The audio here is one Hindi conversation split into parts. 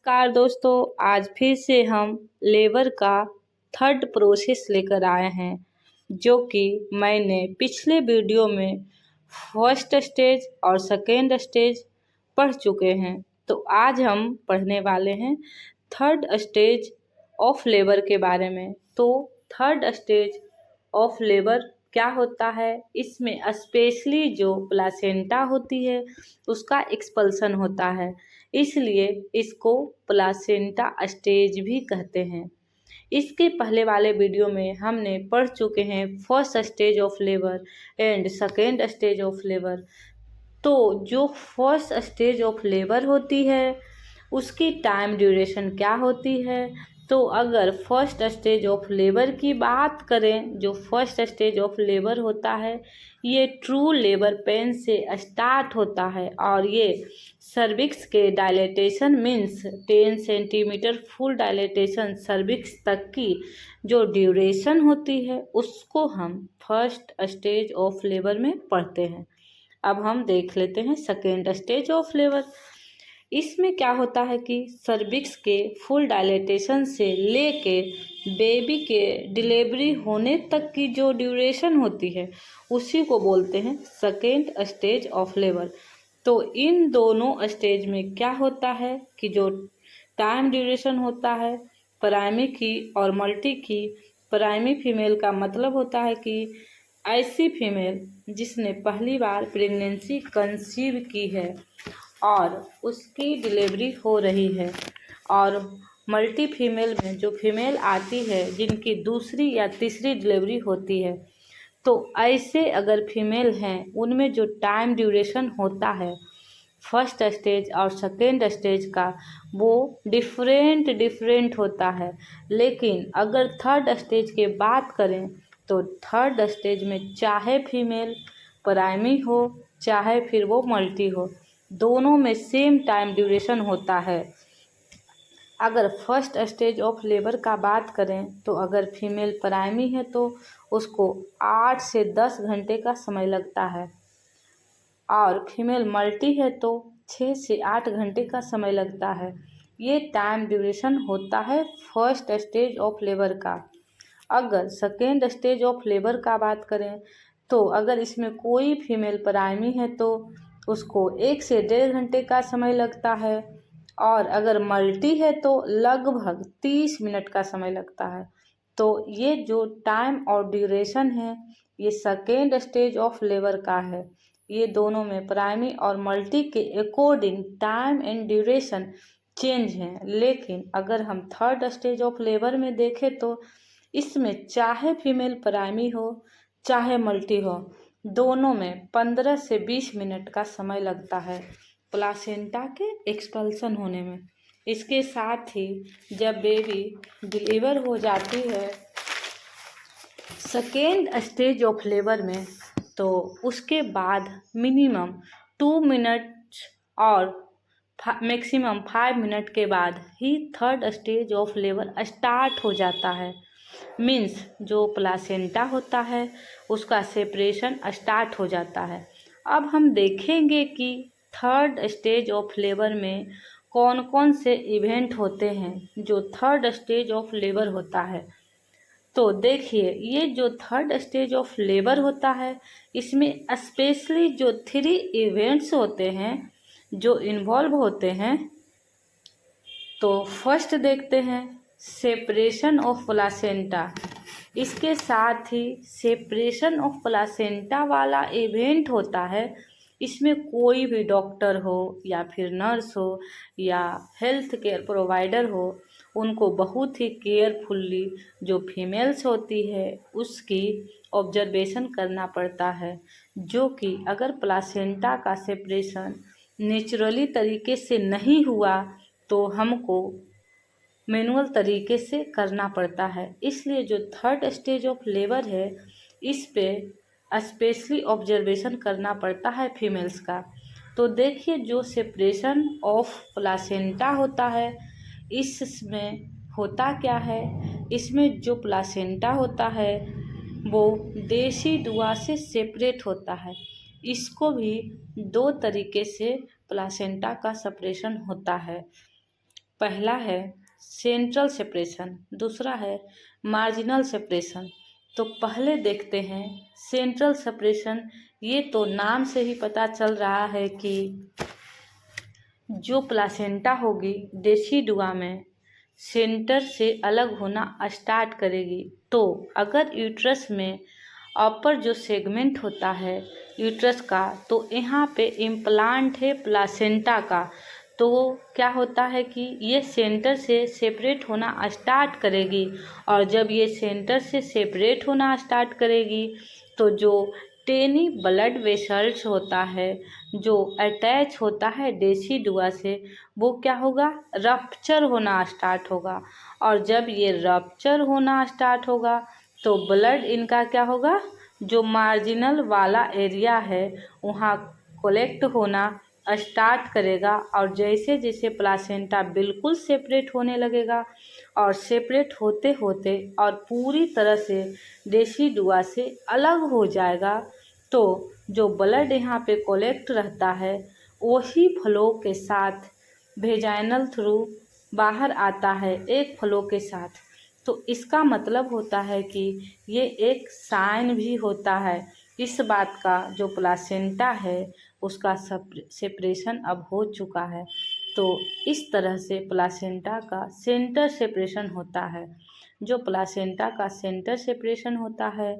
नमस्कार दोस्तों, आज फिर से हम लेबर का थर्ड प्रोसेस लेकर आए हैं, जो कि मैंने पिछले वीडियो में फर्स्ट स्टेज और सेकेंड स्टेज पढ़ चुके हैं। तो आज हम पढ़ने वाले हैं थर्ड स्टेज ऑफ लेबर के बारे में। तो थर्ड स्टेज ऑफ लेबर क्या होता है, इसमें स्पेशली जो प्लासेंटा होती है उसका एक्सपल्सन होता है, इसलिए इसको प्लासेंटा स्टेज भी कहते हैं। इसके पहले वाले वीडियो में हमने पढ़ चुके हैं first stage of labour and second stage of labour. तो जो फर्स्ट स्टेज ऑफ लेबर होती है उसकी टाइम ड्यूरेशन क्या होती है, तो अगर फर्स्ट स्टेज ऑफ लेबर की बात करें, जो फर्स्ट स्टेज ऑफ लेबर होता है ये ट्रू लेबर पेन से स्टार्ट होता है और ये सर्विक्स के dilatation means 10 centimetre full dilatation cervix तक की जो ड्यूरेशन होती है उसको हम फर्स्ट स्टेज ऑफ लेबर में पढ़ते हैं। अब हम देख लेते हैं सेकेंड स्टेज ऑफ लेबर। इसमें क्या होता है कि सर्विक्स के फुल डायलेटेशन से लेके बेबी के डिलीवरी होने तक की जो ड्यूरेशन होती है उसी को बोलते हैं सेकेंड स्टेज ऑफ लेबर। तो इन दोनों स्टेज में क्या होता है कि जो टाइम ड्यूरेशन होता है प्राइमरी की और मल्टी की, प्राइमरी फीमेल का मतलब होता है कि ऐसी फीमेल जिसने पहली बार प्रेगनेंसी कंसीव की है और उसकी डिलीवरी हो रही है, और मल्टी फीमेल में जो फीमेल आती है जिनकी दूसरी या तीसरी डिलीवरी होती है। तो ऐसे अगर फीमेल हैं उनमें जो टाइम ड्यूरेशन होता है फर्स्ट स्टेज और सेकेंड स्टेज का वो डिफरेंट होता है। लेकिन अगर थर्ड स्टेज की बात करें तो थर्ड स्टेज में चाहे फीमेल प्राइमरी हो चाहे फिर वो मल्टी हो, दोनों में सेम टाइम ड्यूरेशन होता है। अगर फर्स्ट स्टेज ऑफ लेबर का बात करें तो अगर फीमेल प्राइमरी है तो उसको 8 से 10 घंटे का समय लगता है और फीमेल मल्टी है तो 6 से 8 घंटे का समय लगता है। ये टाइम ड्यूरेशन होता है फर्स्ट स्टेज ऑफ लेबर का। अगर सेकेंड स्टेज ऑफ लेबर का बात करें तो अगर इसमें कोई फीमेल प्राइमरी है तो उसको 1 से 1.5 घंटे का समय लगता है और अगर मल्टी है तो लगभग 30 मिनट का समय लगता है। तो ये जो टाइम और ड्यूरेशन है ये सेकेंड स्टेज ऑफ लेबर का है। ये दोनों में प्राइमरी और मल्टी के according time and duration change हैं। लेकिन अगर हम थर्ड स्टेज ऑफ लेबर में देखें तो इसमें चाहे फीमेल प्राइमरी हो चाहे मल्टी हो, दोनों में 15 से 20 मिनट का समय लगता है प्लासेंटा के एक्सपल्सन होने में। इसके साथ ही जब बेबी डिलीवर हो जाती है सेकेंड स्टेज ऑफ लेबर में तो उसके बाद मिनिमम 2 मिनट और मैक्सिमम 5 मिनट के बाद ही third stage of labour start हो जाता है। मीन्स जो प्लासेंटा होता है उसका सेपरेशन स्टार्ट हो जाता है। अब हम देखेंगे कि थर्ड स्टेज ऑफ लेबर में कौन कौन से इवेंट होते हैं जो थर्ड स्टेज ऑफ लेबर होता है। तो देखिए, ये जो थर्ड स्टेज ऑफ लेबर होता है इसमें स्पेशली जो 3 इवेंट्स होते हैं जो इन्वॉल्व होते हैं। तो फर्स्ट देखते हैं सेपरेशन ऑफ प्लासेंटा। इसके साथ ही सेपरेशन ऑफ प्लासेंटा वाला इवेंट होता है, इसमें कोई भी डॉक्टर हो या फिर नर्स हो या हेल्थ केयर प्रोवाइडर हो, उनको बहुत ही केयरफुल्ली जो फीमेल्स होती है उसकी ऑब्जर्वेशन करना पड़ता है। जो कि अगर प्लासेंटा का सेपरेशन नेचुरली तरीके से नहीं हुआ तो हमको मैनुअल तरीके से करना पड़ता है। इसलिए जो थर्ड स्टेज ऑफ लेबर है इस पे स्पेशली ऑब्जर्वेशन करना पड़ता है फीमेल्स का। तो देखिए, जो सेपरेशन ऑफ प्लासेंटा होता है इसमें होता क्या है, इसमें जो प्लासेंटा होता है वो देसी दुआ से सेपरेट होता है। इसको भी 2 तरीके से प्लासेंटा का सेपरेशन होता है। पहला है सेंट्रल सेपरेशन, दूसरा है मार्जिनल सेपरेशन। तो पहले देखते हैं सेंट्रल सेपरेशन। ये तो नाम से ही पता चल रहा है कि जो प्लासेंटा होगी डेसिडुआ में सेंटर से अलग होना स्टार्ट करेगी। तो अगर यूट्रस में अपर जो सेगमेंट होता है यूट्रस का, तो यहाँ पे इम्प्लांट है प्लासेंटा का, तो क्या होता है कि ये सेंटर से सेपरेट होना स्टार्ट करेगी। और जब ये सेंटर से सेपरेट होना स्टार्ट करेगी तो जो टेनी ब्लड वेसल्स होता है जो अटैच होता है डेसिडुआ से, वो क्या होगा, रप्चर होना स्टार्ट होगा। और जब ये रप्चर होना स्टार्ट होगा तो ब्लड इनका क्या होगा, जो मार्जिनल वाला एरिया है वहाँ कलेक्ट होना स्टार्ट करेगा। और जैसे जैसे प्लासेंटा बिल्कुल सेपरेट होने लगेगा और सेपरेट होते होते और पूरी तरह से डेसिडुआ से अलग हो जाएगा, तो जो ब्लड यहाँ पे कलेक्ट रहता है वही फ्लो के साथ वेजाइनल थ्रू बाहर आता है, एक फ्लो के साथ। तो इसका मतलब होता है कि ये एक साइन भी होता है इस बात का, जो प्लासेंटा है उसका सेपरेशन अब हो चुका है। तो इस तरह से प्लासेंटा का सेंटर सेपरेशन होता है। जो प्लासेंटा का सेंटर सेपरेशन होता है,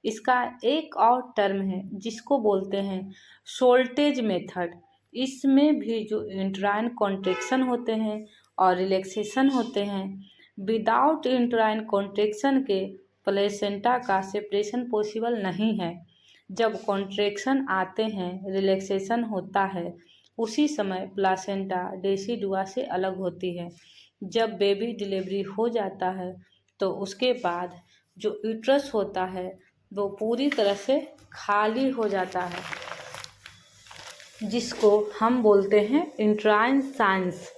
इसका एक और टर्म है जिसको बोलते हैं शोल्टेज मेथड। इसमें भी जो इंट्राइन कॉन्ट्रैक्शन होते हैं और रिलैक्सेशन होते हैं, विदाउट इंट्राइन कॉन्ट्रैक्शन के प्लेसेंटा का सेपरेशन पॉसिबल नहीं है। जब कॉन्ट्रैक्शन आते हैं, रिलैक्सेशन होता है, उसी समय प्लासेंटा डेसिडुआ से अलग होती है। जब बेबी डिलीवरी हो जाता है तो उसके बाद जो यूट्रस होता है वो पूरी तरह से खाली हो जाता है, जिसको हम बोलते हैं इंट्राइन साइंस।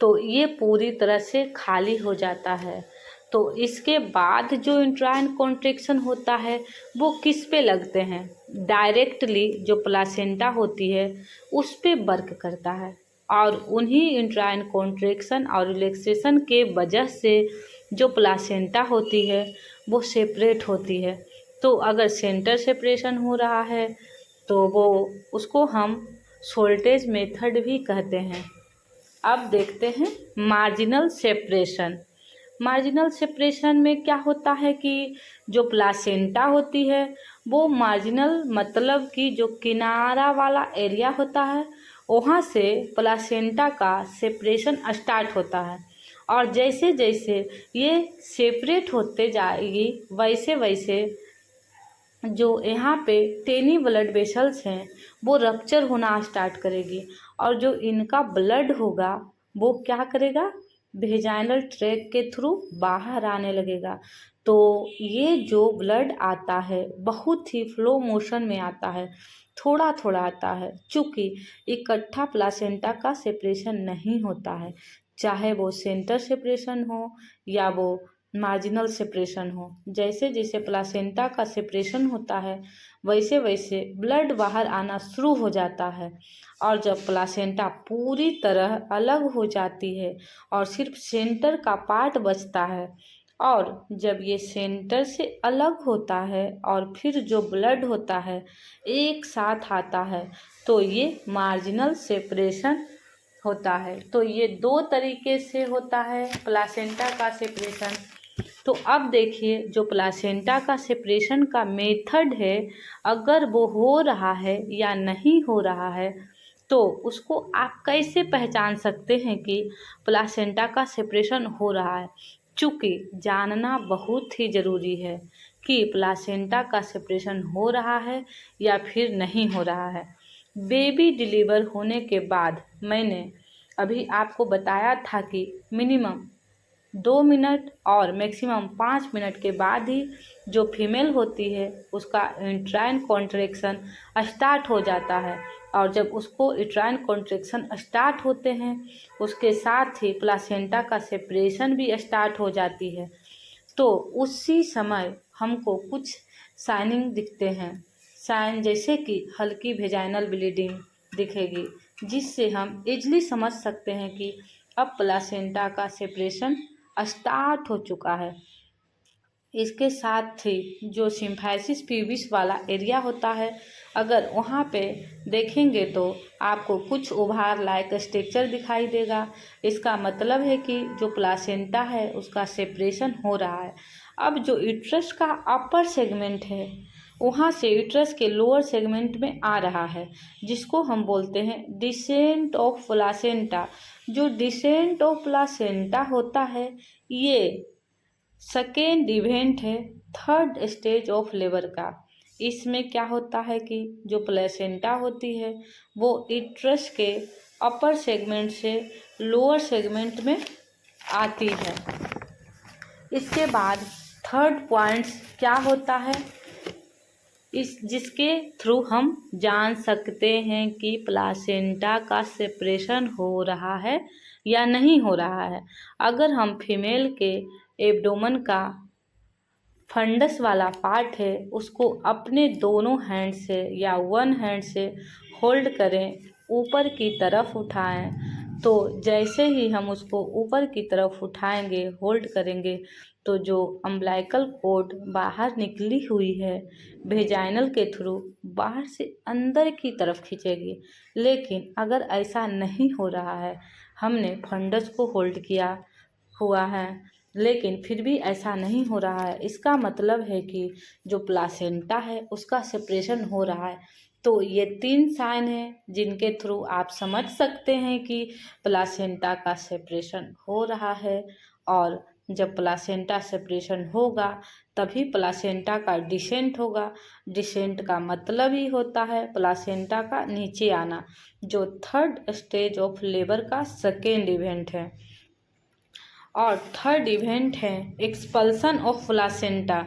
तो ये पूरी तरह से खाली हो जाता है। तो इसके बाद जो इंट्राइन कॉन्ट्रैक्शन होता है वो किस पे लगते हैं, डायरेक्टली जो प्लासेंटा होती है उस पे वर्क करता है। और उन्हीं इंट्राइन कॉन्ट्रैक्शन और रिलैक्सेशन के वजह से जो प्लासेंटा होती है वो सेपरेट होती है। तो अगर सेंटर सेपरेशन हो रहा है तो वो उसको हम शोल्टेज मेथड भी कहते हैं। अब देखते हैं मार्जिनल सेपरेशन। मार्जिनल सेपरेशन में क्या होता है कि जो प्लासेंटा होती है वो मार्जिनल मतलब कि जो किनारा वाला एरिया होता है वहाँ से प्लासेंटा का सेपरेशन स्टार्ट होता है। और जैसे जैसे ये सेपरेट होते जाएगी वैसे वैसे जो यहाँ पे टेनी ब्लड वेसल्स हैं वो रप्चर होना स्टार्ट करेगी। और जो इनका ब्लड होगा वो क्या करेगा, वेजाइनल ट्रैक के थ्रू बाहर आने लगेगा। तो ये जो ब्लड आता है बहुत ही फ्लो मोशन में आता है, थोड़ा थोड़ा आता है, चूँकि इकट्ठा प्लासेंटा का सेपरेशन नहीं होता है, चाहे वो सेंटर सेपरेशन हो या वो मार्जिनल सेपरेशन हो। जैसे जैसे प्लासेंटा का सेपरेशन होता है वैसे वैसे ब्लड बाहर आना शुरू हो जाता है। और जब प्लासेंटा पूरी तरह अलग हो जाती है और सिर्फ सेंटर का पार्ट बचता है, और जब ये सेंटर से अलग होता है और फिर जो ब्लड होता है एक साथ आता है, तो ये मार्जिनल सेपरेशन होता है। तो ये दो तरीके से होता है प्लासेंटा का सेपरेशन। तो अब देखिए जो प्लासेंटा का सेपरेशन का मेथड है, अगर वो हो रहा है या नहीं हो रहा है, तो उसको आप कैसे पहचान सकते हैं कि प्लासेंटा का सेपरेशन हो रहा है। चूँकि जानना बहुत ही ज़रूरी है कि प्लासेंटा का सेपरेशन हो रहा है या फिर नहीं हो रहा है। बेबी डिलीवर होने के बाद मैंने अभी आपको बताया था कि मिनिमम 2 मिनट और मैक्सिमम 5 मिनट के बाद ही जो फीमेल होती है उसका यूट्राइन कॉन्ट्रैक्शन स्टार्ट हो जाता है। और जब उसको यूट्राइन कॉन्ट्रैक्शन स्टार्ट होते हैं उसके साथ ही प्लासेंटा का सेपरेशन भी स्टार्ट हो जाती है। तो उसी समय हमको कुछ साइनिंग दिखते हैं, साइन जैसे कि हल्की वेजाइनल ब्लीडिंग दिखेगी, जिससे हम इजली समझ सकते हैं कि अब प्लासेंटा का सेपरेशन स्टार्ट हो चुका है। इसके साथ ही जो सिम्फाइसिस प्यूबिस वाला एरिया होता है, अगर वहाँ पे देखेंगे तो आपको कुछ उभार लायक स्ट्रक्चर दिखाई देगा। इसका मतलब है कि जो प्लासेंटा है उसका सेपरेशन हो रहा है। अब जो यूट्रस का अपर सेगमेंट है वहाँ से यूट्रस के लोअर सेगमेंट में आ रहा है, जिसको हम बोलते हैं डिसेंट ऑफ प्लासेंटा। जो डिसेंट ऑफ प्लासेंटा होता है ये सेकेंड इवेंट है थर्ड स्टेज ऑफ लेबर का। इसमें क्या होता है कि जो प्लेसेंटा होती है वो यूट्रस के अपर सेगमेंट से लोअर सेगमेंट में आती है। इसके बाद थर्ड पॉइंट्स क्या होता है, इस जिसके थ्रू हम जान सकते हैं कि प्लासेंटा का सेपरेशन हो रहा है या नहीं हो रहा है। अगर हम फीमेल के एब्डोमेन का फंडस वाला पार्ट है उसको अपने दोनों हैंड से या वन हैंड से होल्ड करें, ऊपर की तरफ उठाएं, तो जैसे ही हम उसको ऊपर की तरफ उठाएंगे, होल्ड करेंगे, तो जो अम्बिलिकल कॉर्ड बाहर निकली हुई है वेजाइनल के थ्रू बाहर से अंदर की तरफ खींचेगी। लेकिन अगर ऐसा नहीं हो रहा है, हमने फंडस को होल्ड किया हुआ है लेकिन फिर भी ऐसा नहीं हो रहा है, इसका मतलब है कि जो प्लासेंटा है उसका सेपरेशन हो रहा है। तो ये 3 साइन हैं जिनके थ्रू आप समझ सकते हैं कि प्लासेंटा का सेपरेशन हो रहा है। और जब प्लासेंटा सेपरेशन होगा तभी प्लासेंटा का डिसेंट होगा। डिसेंट का मतलब ही होता है प्लासेंटा का नीचे आना, जो थर्ड स्टेज ऑफ लेबर का सेकेंड इवेंट है। और थर्ड इवेंट है एक्सपल्सन ऑफ प्लासेंटा।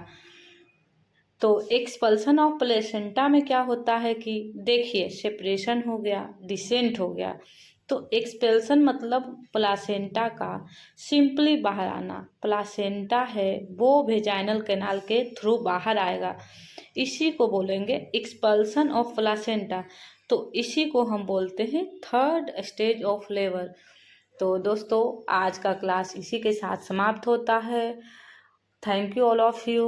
तो एक्सपल्सन ऑफ प्लेसेंटा में क्या होता है कि देखिए सेपरेशन हो गया, डिसेंट हो गया, तो एक्सपेल्सन मतलब प्लासेंटा का सिंपली बाहर आना। प्लासेंटा है वो वेजाइनल कैनाल के थ्रू बाहर आएगा, इसी को बोलेंगे एक्सपल्सन ऑफ प्लासेंटा। तो इसी को हम बोलते हैं थर्ड स्टेज ऑफ लेबर। तो दोस्तों आज का क्लास इसी के साथ समाप्त होता है। Thank you all of you.